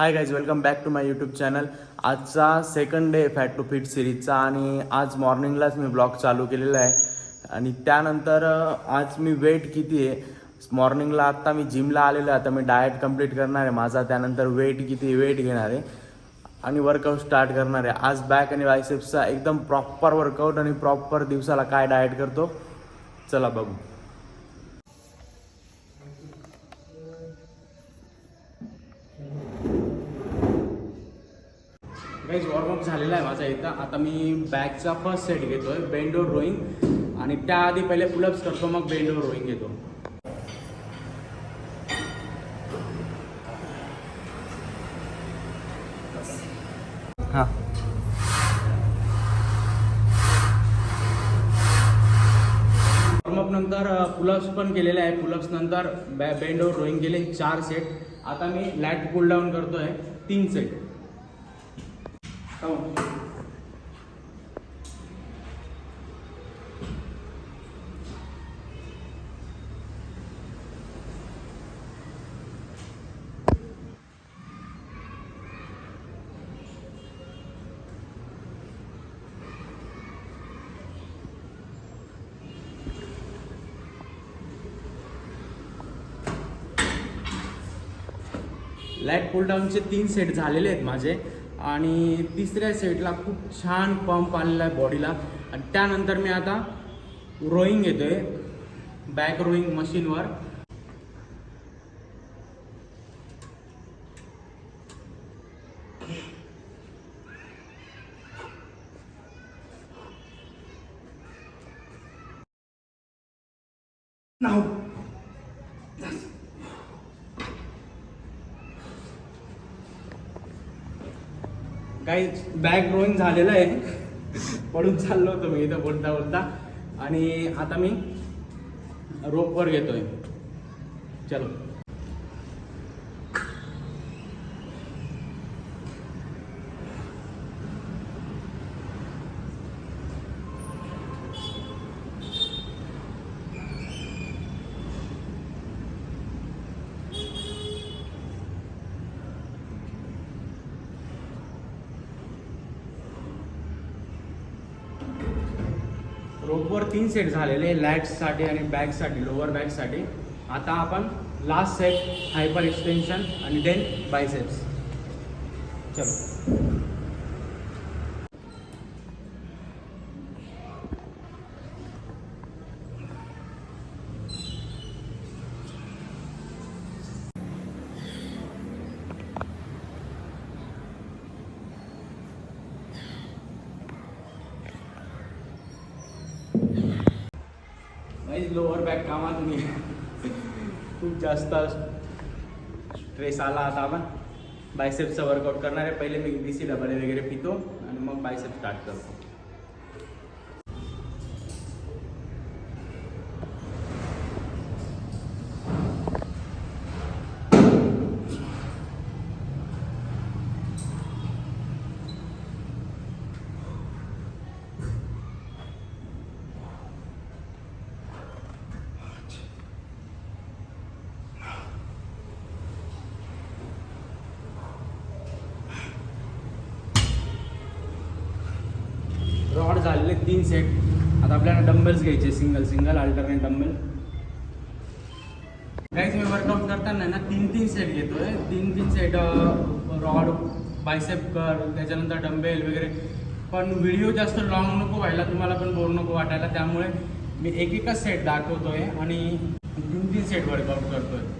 High guys, welcome back to my YouTube channel. आजचा second day fat to fit सिरीजचा आणि आज मॉर्निंगलाच मी blog चालू केलेला आहे. आणि त्यानंतर आज मी वेट किती आहे मॉर्निंगला, आत्ता मी जिमला आलेलो आहे. आता मी डाएट कंप्लीट करणार आहे माझा, त्यानंतर वेट किती वेट घेणार आहे आणि वर्कआउट स्टार्ट करणार आहे. आज बॅक आणि बायसेप्सचा एकदम प्रॉपर वर्कआउट आणि प्रॉपर दिवसाला काय डाएट करतो चला बघू. गाईज वॉर्मअप झालेला आहे माझा इथं. आता मी बॅकचा फर्स्ट सेट घेतोय बेंड ओव्हर रोईंग आणि त्याआधी पहिले पुलअप्स करतो, मग बेंड ओव्हर रोईंग घेतो. हां, वॉर्मअप नंतर पुलअप्स पण केलेले आहे. पुलअप्स नंतर बेंड ओव्हर रोईंग केले 4 सेट. आता मी लॅट पुल डाऊन करतोय 3 सेट. लॅट पुल डाऊनचे 3 सेट झालेले आहेत माझे आणि तिसऱ्या सेटला खूप छान पंप आलेला आहे बॉडीला. आणि त्यानंतर मी आता रोईंग घेतोय बॅक रोईंग मशीनवर. काही बॅक रोईंग झालेलं आहे, पडून चाललो होतो मी इथं बोलता बोलता. आणि आता मी रोपवर घेतोय. चलो, रोपवर 3 सेट झालेले लॅट्ससाठी आणि बॅकसाठी, लोअर बॅकसाठी. आता आपण लास्ट सेट हायपर एक्सटेन्शन आणि देन बायसेप्स. चलो, लोअर बॅक कामात मी खूप जास्त स्ट्रेस आला. आता आपण बायसेप्सचा वर्कआउट करणार आहे. पहिले मी BC डबल वगैरे पितो आणि मग बायसेप स्टार्ट करतो. रॉड झालेले 3 सेट. आता आपल्याला डंबेल्स घ्यायचे, सिंगल अल्टरनेट डंबेल. गाईज मी वर्कआउट करताना ना 3 सेट घेतोय. 3 सेट रॉड, बायसेप कर, त्याच्यानंतर डंबेल वगैरे. पण व्हिडिओ जास्त लॉंग नको व्हायला, तुम्हाला पण बोर नको वाटायला, त्यामुळे मी एकच सेट दाखवतोय आणि 3 सेट वर्कआउट करतोय.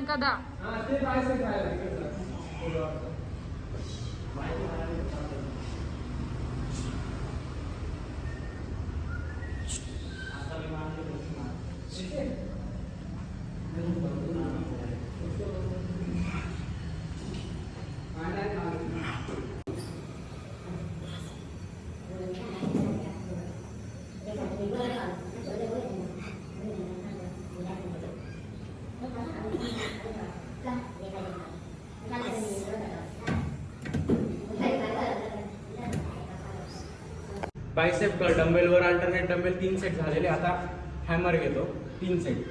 कदा बायसेप कर्ल डंबेलवर अल्टरनेट डंबेल 3 सेट झालेले. आता हॅमर घेतो 3 सेट.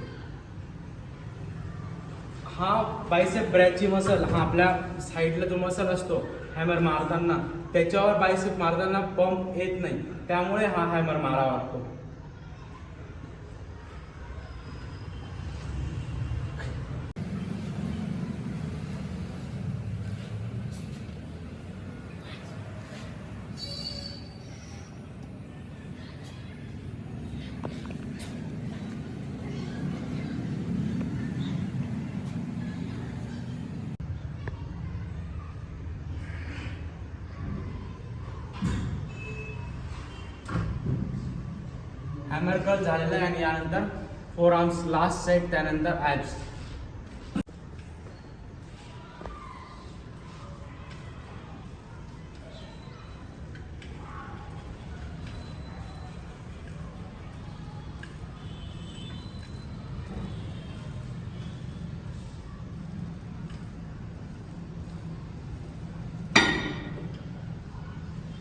हा बायसेप ब्रॅचची मसल, हा आपल्या साईडला जो मसल असतो हॅमर मारताना, त्याच्यावर बायसेप मारताना पंप येत नाही, त्यामुळे हा हॅमर मारावा लागतो. हॅमर कर्ल झालेला आहे आणि यानंतर फोर आर्म्स लास्ट सेट, त्यानंतर ॲब्स.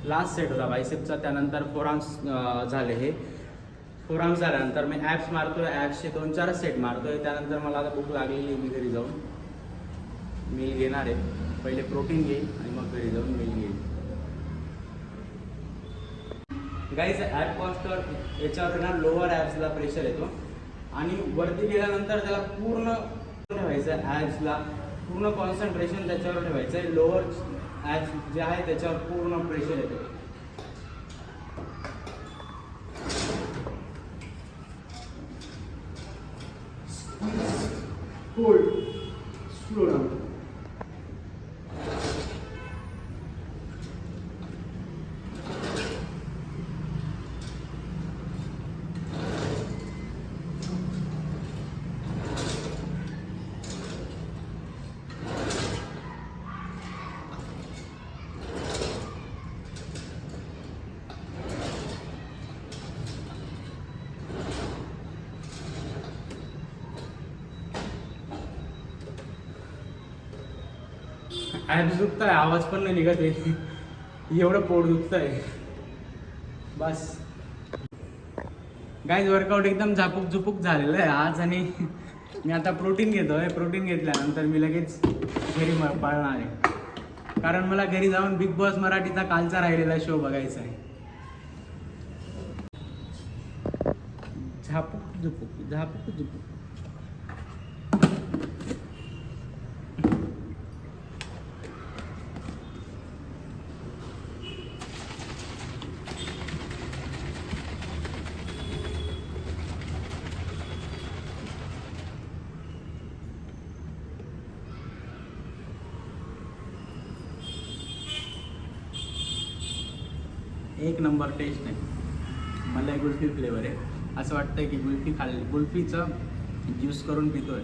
लास्ट सेट होता बायसेपचा. त्यानंतर फोर आर्म्स झाले. हे फोर आर्म्स झाल्यानंतर मी ॲप्स मारतोय. ॲप्सचे 2-4 सेट मारतोय. त्यानंतर मला आता भूक लागलेली आहे, मी घरी जाऊन मील घेणार आहे. पहिले प्रोटीन घेईन आणि मग घरी जाऊन मील घेईन. गाईज ॲप कॉन्स्टर याच्यावर ना लोअर ॲप्सला प्रेशर येतो आणि वरती गेल्यानंतर त्याला पूर्ण ठेवायचं आहे. ॲप्सला पूर्ण कॉन्सन्ट्रेशन त्याच्यावर ठेवायचं आहे. लोअर ॲप्स जे आहे त्याच्यावर पूर्ण प्रेशर येतो. Hold, slow down. ॲप्स दुखत आहे, आवाज पण नाही निघत आहे, एवढं पोट दुखत आहे. बस गाईज वर्कआउट एकदम झापूक झुपूक झालेलं आहे आज. आणि मी आता प्रोटीन घेतोय. प्रोटीन घेतल्यानंतर मी लगेच घरी पळणार आहे, कारण मला घरी जाऊन बिग बॉस मराठीचा कालचा राहिलेला शो बघायचा आहे. झापूक झुपूक झापूक झुपूक. एक नंबर टेस्ट आहे. मला कुल्फी फ्लेवर आहे. असं वाटतंय की कुल्फी खाल्ली, कुल्फीचं ज्यूस करून पितोय.